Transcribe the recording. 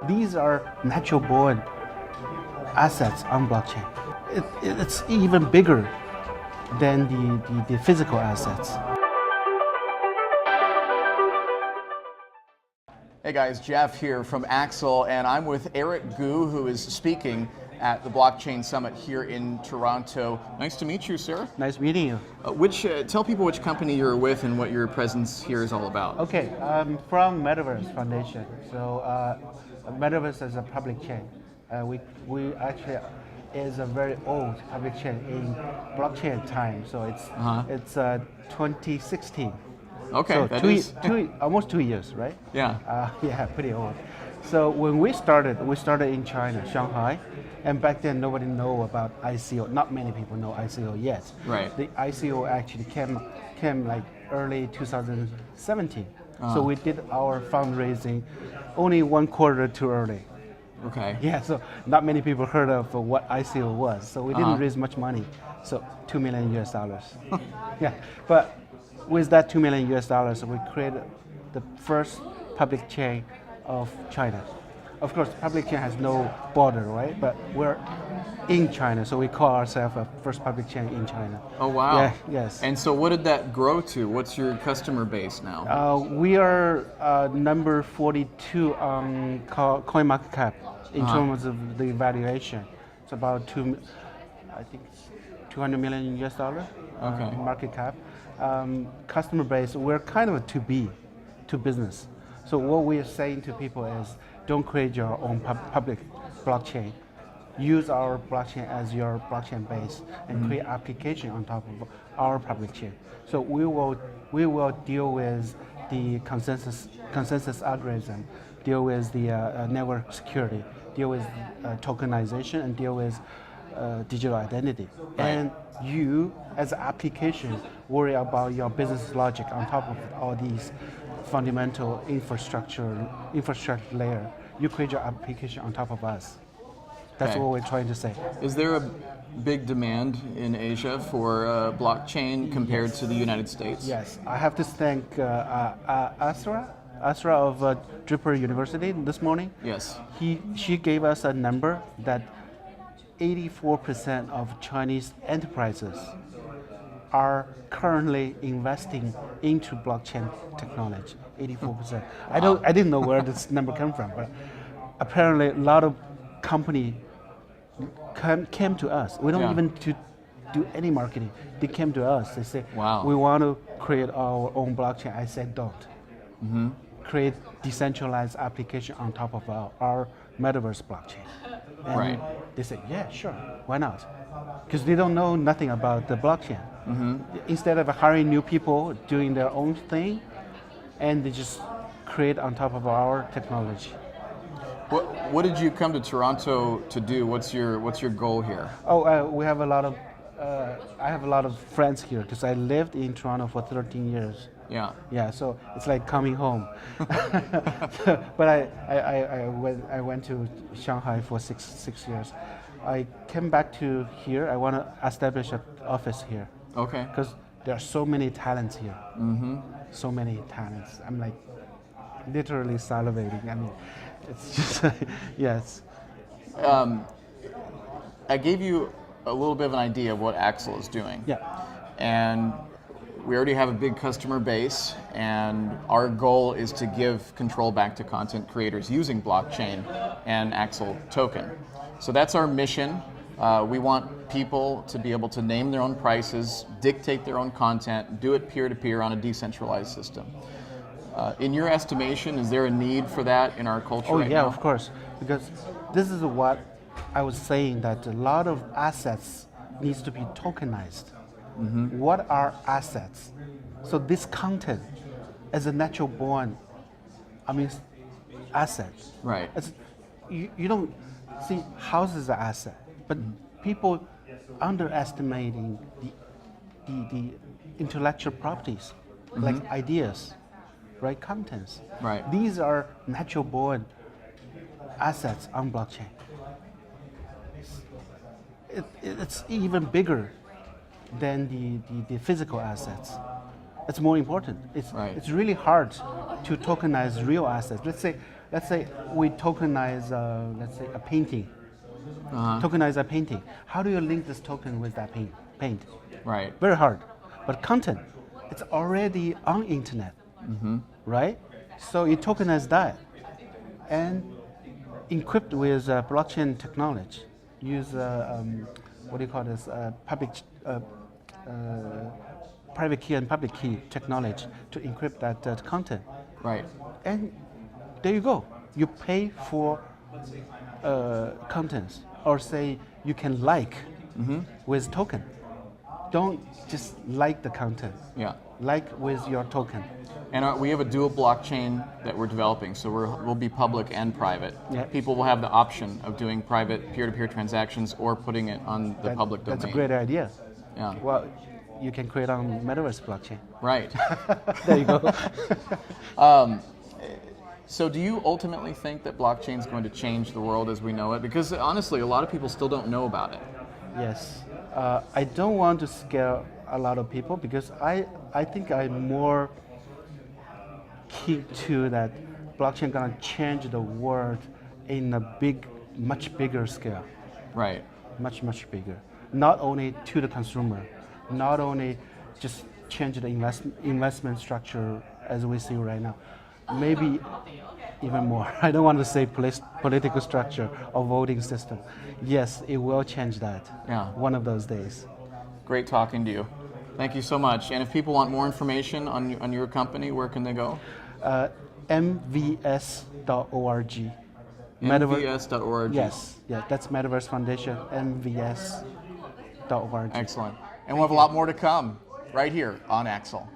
These are natural born assets on blockchain. It's even bigger than the physical assets. Hey guys, Jeff here from Axel, and I'm with Eric Gu, who is speaking at the Blockchain Summit here in Toronto. Nice to meet you, sir. Nice meeting you. Tell people which company you're with and what your presence here is all about. Okay, I'm from Metaverse Foundation. So Metaverse is a public chain. We actually is a very old public chain in blockchain time. So it's 2016. Okay, so that almost 2 years, right? Yeah. Yeah, pretty old. So when we started in China, Shanghai, and back then nobody knew about ICO. Not many people know ICO yet. Right. The ICO actually came like early 2017. So we did our fundraising only 1 quarter too early. Okay. Yeah, so not many people heard of what ICO was. So we didn't raise much money. So $2 million US. Yeah, but with that $2 million US, we created the first public chain of China. Of course, public chain has no border, right? But we're in China, so we call ourselves a first public chain in China. Oh wow! Yeah, yes. And so, what did that grow to? What's your customer base now? We are number 42 on CoinMarketCap in terms of the valuation. It's about $200 million US market cap. Customer base, we're kind of a to B, to business. So what we are saying to people is, don't create your own public blockchain. Use our blockchain as your blockchain base and create application on top of our public chain. So we will deal with the consensus algorithm, deal with the network security, deal with tokenization, and deal with digital identity. Right. And you, as an application, worry about your business logic on top of all these fundamental infrastructure layer. You create your application on top of us. That's Okay. what we're trying to say. Is there a big demand in Asia for blockchain compared to the United States? Yes, I have to thank Asra of Draper University this morning. Yes. She gave us a number that 84% of Chinese enterprises are currently investing into blockchain technology. 84%. Wow. I didn't know where this number came from, but apparently a lot of company came to us. We don't even to do any marketing. They came to us. They say, Wow. we want to create our own blockchain. I said, don't. Create decentralized application on top of our metaverse blockchain. And Right. they said, yeah, sure, why not? Because they don't know nothing about the blockchain. Instead of hiring new people doing their own thing, and they just create on top of our technology. What did you come to Toronto to do? What's your goal here? We have a lot of, I have a lot of friends here because I lived in Toronto for 13 years. Yeah. Yeah, so it's like coming home. But I went to Shanghai for six years. I came back to here. I want to establish an office here. Okay. Because there are so many talents here. So many talents. I'm like literally salivating. I mean, it's just, yes. I gave you a little bit of an idea of what Axel is doing. Yeah. And we already have a big customer base, and our goal is to give control back to content creators using blockchain and Axel token. So that's our mission. We want people to be able to name their own prices, dictate their own content, do it peer-to-peer on a decentralized system. In your estimation, is there a need for that in our culture right now? Oh yeah, of course. Because this is what I was saying, that a lot of assets needs to be tokenized. What are assets? So this content as a natural born, asset. Right. You don't see house is an asset, but people underestimating the intellectual properties, like ideas, right? Contents. Right. These are natural born assets on blockchain. It's even bigger than the physical assets. It's more important. It's really hard to tokenize real assets. Let's say we tokenize, let's say a painting. Tokenize a painting. How do you link this token with that paint? Right. Very hard. But content, it's already on internet, right? So you tokenize that and encrypt with blockchain technology. Use what do you call this? Private key and public key technology to encrypt that content. Right. And there you go. You pay for contents, or say you can like with token. Don't just like the content. Yeah. Like with your token. And we have a dual blockchain that we're developing, so we'll be public and private. Yeah. People will have the option of doing private peer-to-peer transactions or putting it on the public domain. That's a great idea. Yeah. Well, you can create on Metaverse blockchain. Right. There you go. So do you ultimately think that blockchain is going to change the world as we know it? Because honestly, a lot of people still don't know about it. Yes. I don't want to scare a lot of people because I think I'm more key to that blockchain gonna change the world in a much bigger scale. Right. Much bigger. Not only to the consumer, not only just change the investment structure as we see right now. Maybe even more. I don't want to say political structure or voting system. Yes, it will change that. Yeah. One of those days. Great talking to you. Thank you so much. And if people want more information on your company, where can they go? MVS.org. MVS.org. Yes, yeah, that's Metaverse Foundation, MVS.org. Excellent. And we'll have a lot more to come right here on Axel.